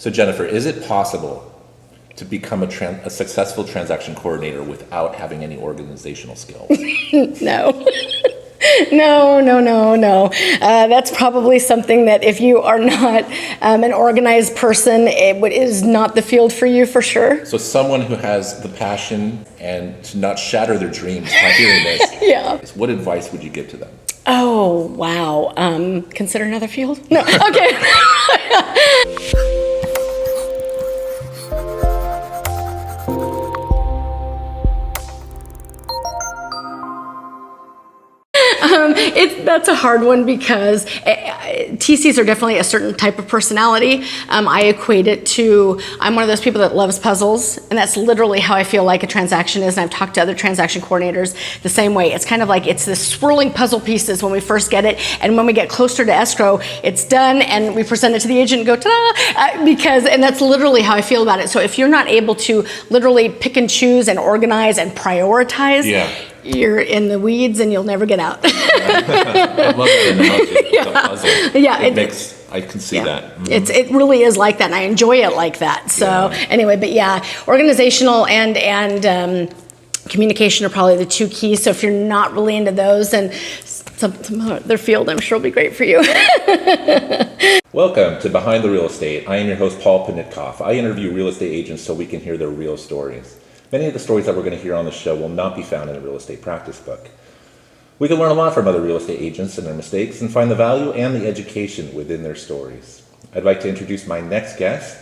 So Jennifer, is it possible to become a successful transaction coordinator without having any organizational skills? No. No. That's probably something that if you are not an organized person, it is not the field for you for sure. So someone who has the passion and to not shatter their dreams by hearing this, yeah. What advice would you give to them? Oh, wow. Consider another field? No, okay. That's a hard one because TCs are definitely a certain type of personality. I equate it to, I'm one of those people that loves puzzles, and that's literally how I feel like a transaction is, and I've talked to other transaction coordinators the same way. It's kind of like it's this swirling puzzle pieces when we first get it, and when we get closer to escrow, it's done, and we present it to the agent and go, ta-da, and that's literally how I feel about it. So if you're not able to literally pick and choose and organize and prioritize, you're in the weeds and you'll never get out. I love that analogy. Yeah. The puzzle. Yeah, I can see that. Mm-hmm. It really is like that, and I enjoy it like that. So anyway, but yeah, organizational and communication are probably the two keys. So if you're not really into those, then some other field I'm sure will be great for you. Welcome to Behind the Real Estate. I am your host, Paul Ponitkoff. I interview real estate agents so we can hear their real stories. Many of the stories that we're going to hear on the show will not be found in a real estate practice book. We can learn a lot from other real estate agents and their mistakes and find the value and the education within their stories. I'd like to introduce my next guest,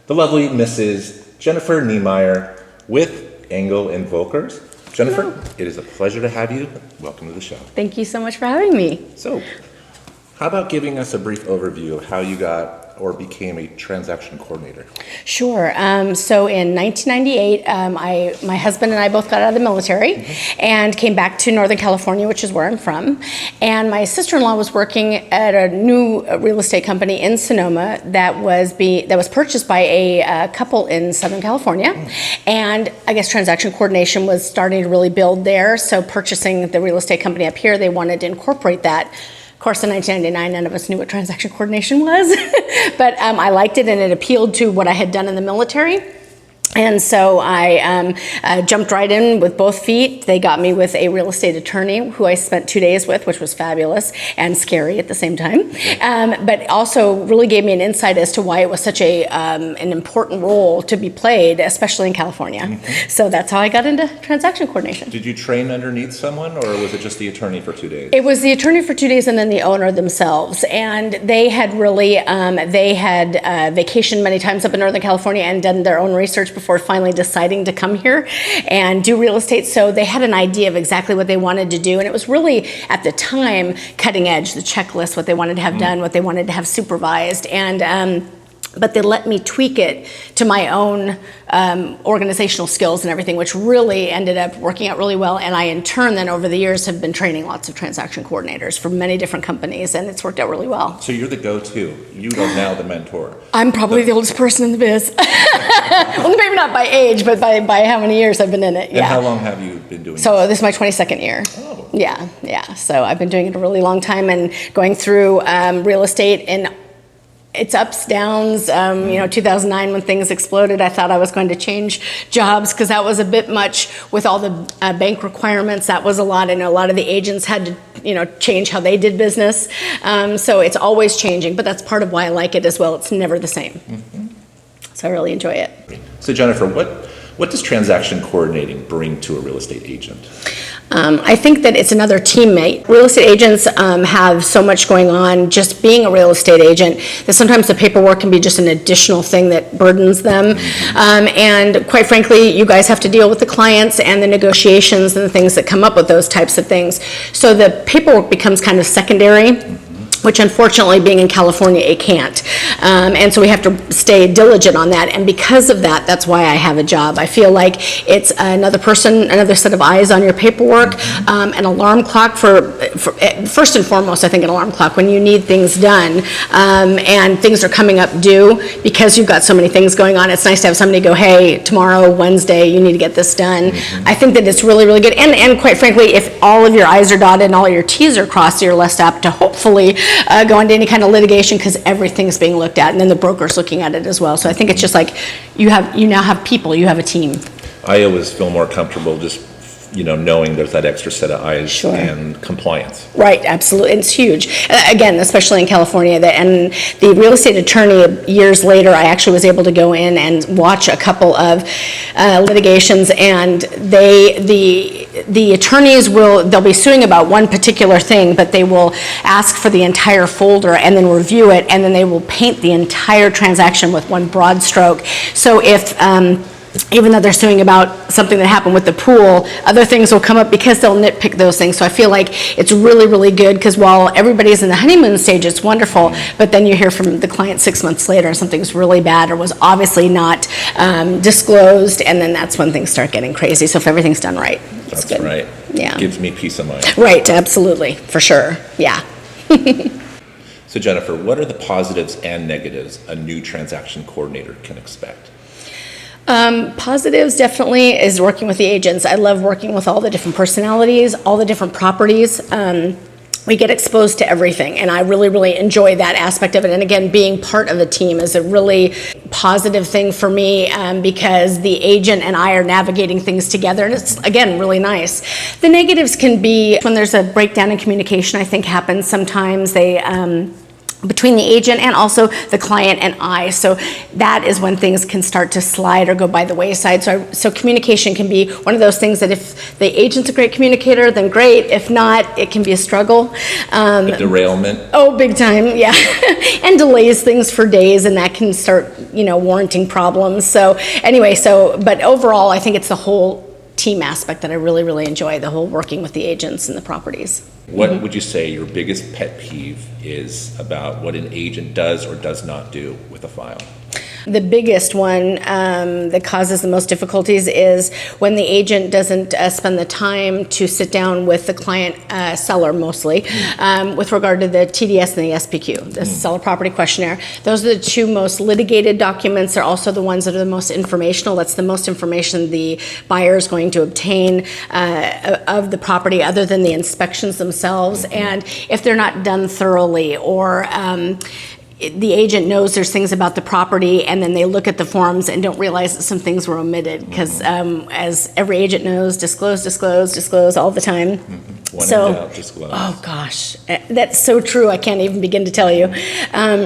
the lovely Mrs. Jennifer Nemeyer with Engel Volkers. Jennifer, hello. It is a pleasure to have you. Welcome to the show. Thank you so much for having me. So, how about giving us a brief overview of how you got or became a transaction coordinator? Sure. So in 1998, my husband and I both got out of the military and came back to Northern California, which is where I'm from. And my sister-in-law was working at a new real estate company in Sonoma that was purchased by a couple in Southern California. And I guess transaction coordination was starting to really build there. So purchasing the real estate company up here, they wanted to incorporate that. Of course, in 1999, none of us knew what transaction coordination was, but I liked it and it appealed to what I had done in the military. And so I jumped right in with both feet. They got me with a real estate attorney who I spent 2 days with, which was fabulous and scary at the same time. But also really gave me an insight as to why it was such an important role to be played, especially in California. Mm-hmm. So that's how I got into transaction coordination. Did you train underneath someone, or was it just the attorney for 2 days? It was the attorney for 2 days and then the owner themselves. And they had really, vacationed many times up in Northern California and done their own research before finally deciding to come here and do real estate. So they had an idea of exactly what they wanted to do. And it was really, at the time, cutting edge, the checklist, what they wanted to have done, what they wanted to have supervised. And but they let me tweak it to my own organizational skills and everything, which really ended up working out really well. And I, in turn, then over the years have been training lots of transaction coordinators for many different companies, and it's worked out really well. So you're the go-to. You are now the mentor. I'm probably the oldest person in the biz. Well, maybe not by age, but by how many years I've been in it. And how long have you been doing So this is my 22nd year. Oh. Yeah. So I've been doing it a really long time and going through real estate and it's ups, downs. 2009 when things exploded, I thought I was going to change jobs because that was a bit much with all the bank requirements. That was a lot, and a lot of the agents had to, change how they did business. So it's always changing, but that's part of why I like it as well. It's never the same. Mm-hmm. So I really enjoy it. So Jennifer, what does transaction coordinating bring to a real estate agent? I think that it's another teammate. Real estate agents have so much going on just being a real estate agent that sometimes the paperwork can be just an additional thing that burdens them. And quite frankly, you guys have to deal with the clients and the negotiations and the things that come up with those types of things. So the paperwork becomes kind of secondary, which unfortunately being in California, it can't. And so we have to stay diligent on that. And because of that, that's why I have a job. I feel like it's another person, another set of eyes on your paperwork, an alarm clock for first and foremost, I think an alarm clock when you need things done and things are coming up due because you've got so many things going on. It's nice to have somebody go, hey, tomorrow, Wednesday, you need to get this done. I think that it's really, really good. And quite frankly, if all of your I's are dotted and all your T's are crossed, you're less apt to hopefully go into any kind of litigation because everything's being looked at, and then the broker's looking at it as well. So I think it's just like you now have people, you have a team. I always feel more comfortable just, knowing there's that extra set of eyes Sure. and compliance. Right, absolutely. It's huge. Again, especially in California. And the real estate attorney, years later, I actually was able to go in and watch a couple of litigations, and the attorneys they'll be suing about one particular thing, but they will ask for the entire folder and then review it, and then they will paint the entire transaction with one broad stroke. So if even though they're suing about something that happened with the pool, other things will come up because they'll nitpick those things. So I feel like it's really, really good, because while everybody's in the honeymoon stage, it's wonderful, but then you hear from the client 6 months later something's really bad or was obviously not disclosed, and then that's when things start getting crazy. So if everything's done right, it's That's good. right. Yeah. Gives me peace of mind. Right, absolutely, for sure, yeah. So Jennifer, what are the positives and negatives a new transaction coordinator can expect? Positives definitely is working with the agents. I love working with all the different personalities, all the different properties. We get exposed to everything, and I really, really enjoy that aspect of it. And again, being part of a team is a really positive thing for me, because the agent and I are navigating things together, and it's, again, really nice. The negatives can be when there's a breakdown in communication, I think happens sometimes. Between the agent and also the client and I. So that is when things can start to slide or go by the wayside. So communication can be one of those things that if the agent's a great communicator, then great. If not, it can be a struggle. A derailment? Oh, big time, yeah. And delays things for days, and that can start, warranting problems. So anyway, but overall, I think it's the whole team aspect that I really, really enjoy, the whole working with the agents and the properties. What would you say your biggest pet peeve is about what an agent does or does not do with a file? The biggest one that causes the most difficulties is when the agent doesn't spend the time to sit down with the client seller, mostly, with regard to the TDS and the SPQ, the seller property questionnaire. Those are the two most litigated documents. They're also the ones that are the most informational. That's the most information the buyer is going to obtain of the property, other than the inspections themselves. And if they're not done thoroughly, or the agent knows there's things about the property, and then they look at the forms and don't realize that some things were omitted, because as every agent knows, disclose all the time. When in doubt, disclose. Oh gosh, that's so true. I can't even begin to tell you.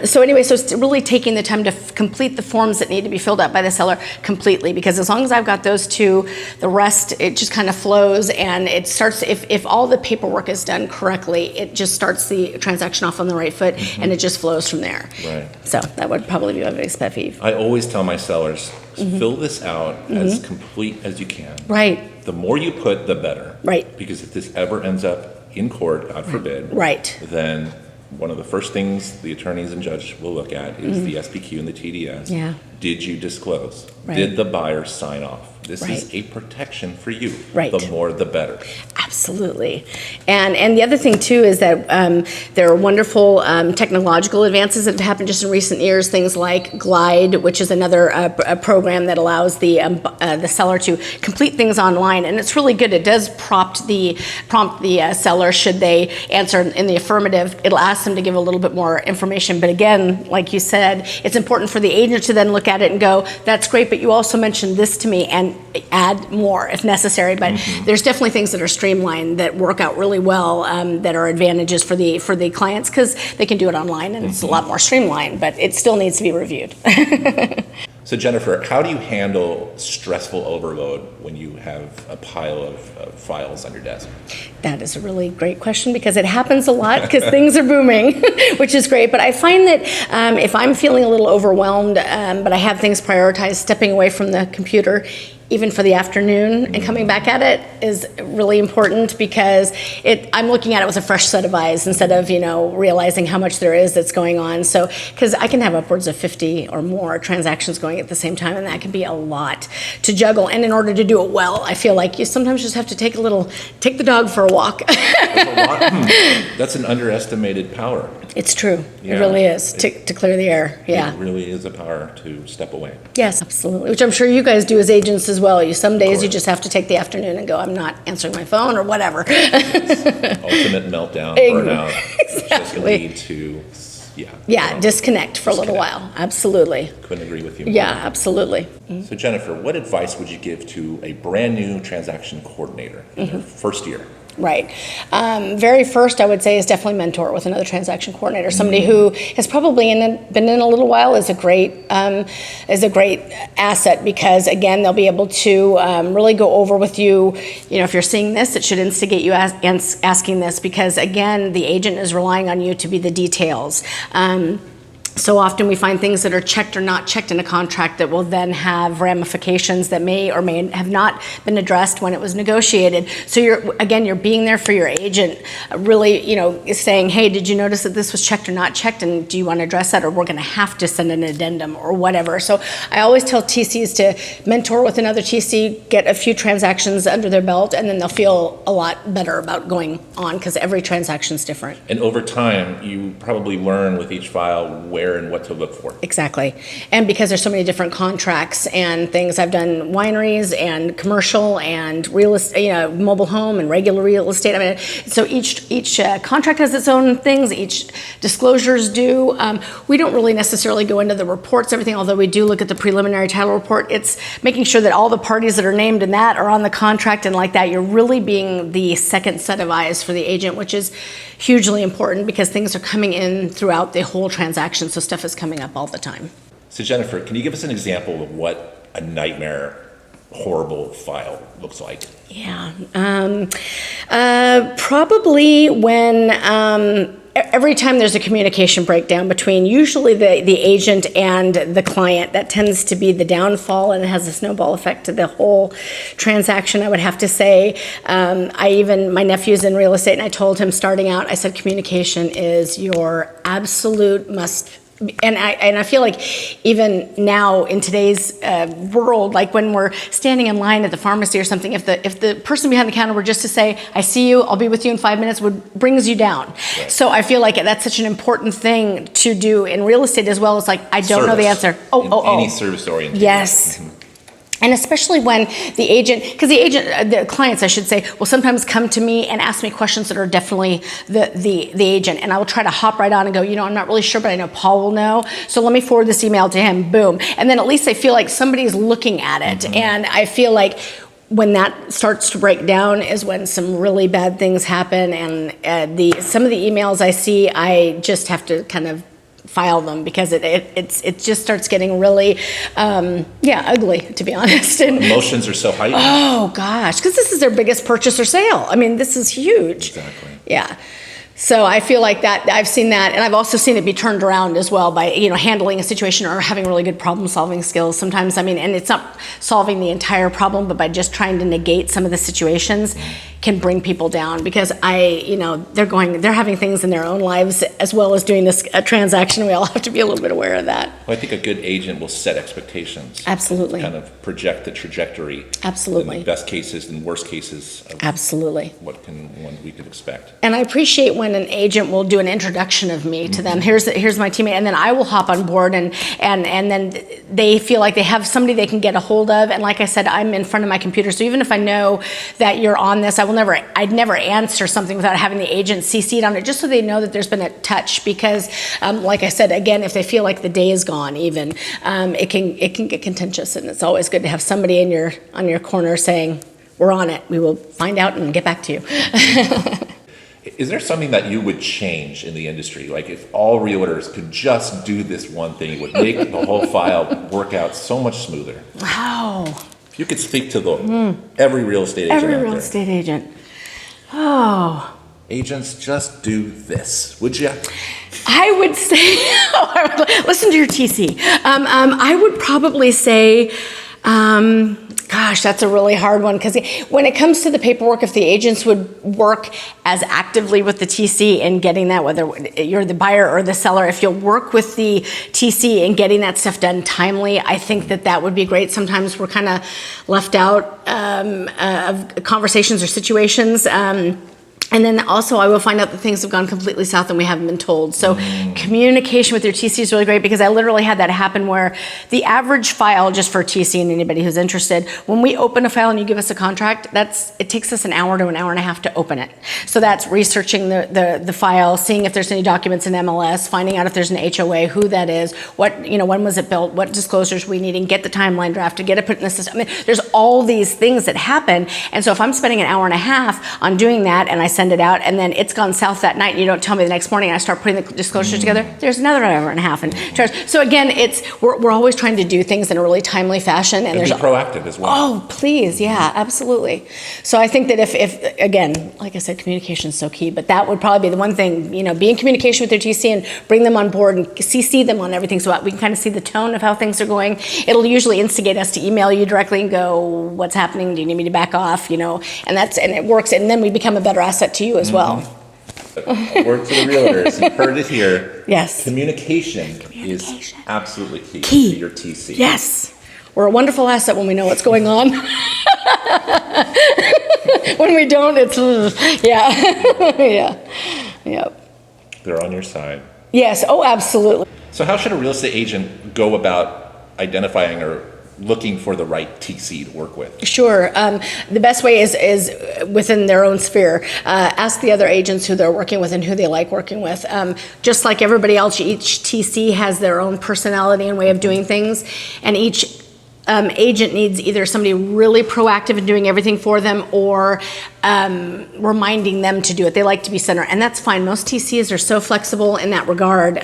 So anyway, so it's really taking the time to complete the forms that need to be filled out by the seller completely, because as long as I've got those two, the rest, it just kind of flows, and it starts, if all the paperwork is done correctly, it just starts the transaction off on the right foot, and it just flows from there. Right. So that would probably be my biggest pet peeve. I always tell my sellers, fill this out as complete as you can. Right. The more you put, the better. Right. Because if this ever ends up in court, God forbid, Right. then one of the first things the attorneys and judge will look at is the SPQ and the TDS. Yeah. Did you disclose? Right. Did the buyer sign off? This is Right. a protection for you. Right. The more, the better. Absolutely. And the other thing too is that there are wonderful technological advances that have happened just in recent years. Things like Glide, which is another a program that allows the seller to complete things online, and it's really good. It does prompt the seller, should they answer in the affirmative. It'll ask them to give a little bit more information. But again, like you said, it's important for the agent to then look at it and go, "That's great, but you also mentioned this to me," and add more if necessary. But there's definitely things that are streamlined that work out really well, that are advantages for the clients, because they can do it online, and it's a lot more streamlined, but it still needs to be reviewed. So Jennifer, how do you handle stressful overload when you have a pile of files on your desk? That is a really great question, because it happens a lot, because things are booming, which is great. But I find that if I'm feeling a little overwhelmed, but I have things prioritized, stepping away from the computer, even for the afternoon, and coming back at it is really important, because I'm looking at it with a fresh set of eyes, instead of realizing how much there is that's going on. So because I can have upwards of 50 or more transactions going at the same time, and that can be a lot to juggle. And in order to do it well, I feel like you sometimes just have to take the dog for a walk. That's a lot. That's an underestimated power. It's true. Yeah. It really is, to clear the air. Yeah. It really is a power to step away. Yes, absolutely. Which I'm sure you guys do as agents as as well. Some days you just have to take the afternoon and go, I'm not answering my phone or whatever. Ultimate meltdown, burnout. Exactly. Just lead to, disconnect for a little while. Absolutely. Couldn't agree with you more. Yeah, absolutely. So Jennifer, what advice would you give to a brand new transaction coordinator in their first year? Right. Very first, I would say, is definitely mentor with another transaction coordinator. Somebody who has probably been in a little while is a great asset, because again, they'll be able to really go over with you. If you're seeing this, it should instigate you asking this, because again, the agent is relying on you to be the details. So often we find things that are checked or not checked in a contract that will then have ramifications that may or may have not been addressed when it was negotiated. So you're being there for your agent, really, is saying, hey, did you notice that this was checked or not checked, and do you want to address that, or we're going to have to send an addendum or whatever. So I always tell TCs to mentor with another TC, get a few transactions under their belt, and then they'll feel a lot better about going on, because every transaction is different. And over time, you probably learn with each file where and what to look for. Exactly. And because there's so many different contracts and things, I've done wineries and commercial and real estate, mobile home and regular real estate. I mean, so each contract has its own things, each disclosures do. We don't really necessarily go into the reports, everything, although we do look at the preliminary title report. It's making sure that all the parties that are named in that are on the contract, and like that, you're really being the second set of eyes for the agent, which is hugely important, because things are coming in throughout the whole transaction, so stuff is coming up all the time. So Jennifer, can you give us an example of what a nightmare, horrible file looks like? Yeah, probably when every time there's a communication breakdown between usually the agent and the client, that tends to be the downfall, and it has a snowball effect to the whole transaction, I would have to say. My nephew's in real estate, and I told him starting out, I said, communication is your absolute must. And I feel like even now in today's world, like when we're standing in line at the pharmacy or something, if the person behind the counter were just to say, I see you, I'll be with you in 5 minutes, brings you down. Right. So I feel like that's such an important thing to do in real estate, as well as like, I don't know the answer. Any service oriented. Yes. Mm-hmm. And especially when the clients, I should say, will sometimes come to me and ask me questions that are definitely the agent. And I will try to hop right on and go, I'm not really sure, but I know Paul will know. So let me forward this email to him, boom. And then at least I feel like somebody's looking at it. Mm-hmm. And I feel like when that starts to break down is when some really bad things happen. And some of the emails I see, I just have to kind of file them, because it just starts getting really ugly, to be honest. And emotions are so heightened. Oh gosh, because this is their biggest purchase or sale. I mean, this is huge. Exactly. Yeah. So I feel like that I've seen that, and I've also seen it be turned around as well by handling a situation or having really good problem solving skills. Sometimes, and it's not solving the entire problem, but by just trying to negate some of the situations can bring people down, because they're having things in their own lives as well as doing this transaction. We all have to be a little bit aware of that. Well, I think a good agent will set expectations. Absolutely. Kind of project the trajectory. Absolutely. In the best cases and worst cases. Of absolutely. What we could expect. And I appreciate when an agent will do an introduction of me to them. Here's my teammate, and then I will hop on board, and then they feel like they have somebody they can get a hold of. And like I said, I'm in front of my computer, so even if I know that you're on this, I'd never answer something without having the agent CC'd on it, just so they know that there's been a touch. Because like I said, again, if they feel like the day is gone, even it can get contentious, and it's always good to have somebody on your corner saying, we're on it, we will find out and get back to you. Is there something that you would change in the industry? Like, if all realtors could just do this one thing, it would make the whole file work out so much smoother. Wow. If you could speak to every real estate agent Every real estate agent. Oh. Agents, just do this, would you? I would say, listen to your TC. I would probably say, gosh, that's a really hard one, because when it comes to the paperwork, if the agents would work as actively with the TC in getting that, whether you're the buyer or the seller, if you'll work with the TC in getting that stuff done timely, I think that would be great. Sometimes we're kind of left out of conversations or situations. And then also I will find out that things have gone completely south and we haven't been told. So communication with your TC is really great, because I literally had that happen where the average file, just for TC and anybody who's interested, when we open a file and you give us a contract, it takes us an hour to an hour and a half to open it. So that's researching the file, seeing if there's any documents in MLS, finding out if there's an HOA, who that is, when was it built, what disclosures we need, and get the timeline drafted, get it put in the system. I mean, there's all these things that happen. And so if I'm spending an hour and a half on doing that and I send it out and then it's gone south that night and you don't tell me the next morning and I start putting the disclosures together, there's another hour and a half. So again, we're always trying to do things in a really timely fashion. And be proactive as well. Oh, please. Yeah, absolutely. So I think that if again, like I said, communication is so key, but that would probably be the one thing, be in communication with their TC and bring them on board and CC them on everything so we can kind of see the tone of how things are going. It'll usually instigate us to email you directly and go, what's happening? Do you need me to back off? And it works. And then we become a better asset to you as well. A word to the realtors. You heard it here. Yes. Communication is absolutely key to your TC. Yes. We're a wonderful asset when we know what's going on. When we don't, it's, yeah. They're on your side. Yes. Oh, absolutely. So how should a real estate agent go about identifying or looking for the right TC to work with? Sure. The best way is within their own sphere. Ask the other agents who they're working with and who they like working with. Just like everybody else, each TC has their own personality and way of doing things, and each agent needs either somebody really proactive in doing everything for them or reminding them to do it. They like to be center, and that's fine. Most TCs are so flexible in that regard.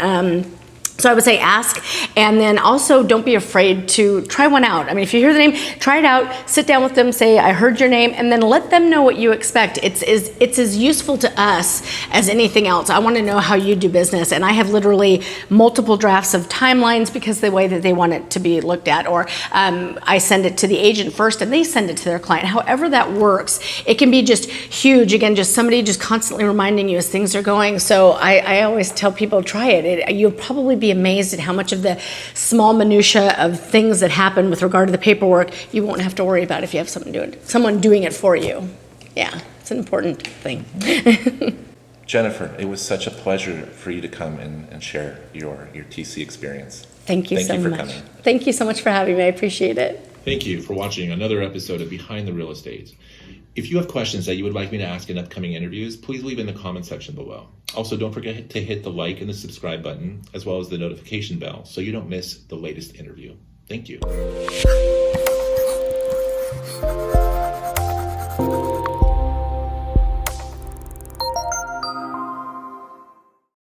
So I would say ask, and then also don't be afraid to try one out. I mean, if you hear the name, try it out, sit down with them, say, I heard your name, and then let them know what you expect. It's as useful to us as anything else. I want to know how you do business, and I have literally multiple drafts of timelines because the way that they want it to be looked at, or I send it to the agent first and they send it to their client. However that works, it can be just huge. Again, just somebody just constantly reminding you as things are going. So I always tell people, try it. You'll probably be amazed at how much of the small minutia of things that happen with regard to the paperwork you won't have to worry about if you have someone doing it for you. Yeah, it's an important thing. Jennifer, it was such a pleasure for you to come and share your TC experience. Thank you so much. Thank you for coming. Thank you so much for having me. I appreciate it. Thank you for watching another episode of Behind the Real Estate. If you have questions that you would like me to ask in upcoming interviews, please leave in the comment section below. Also, don't forget to hit the like and the subscribe button, as well as the notification bell, so you don't miss the latest interview. Thank you.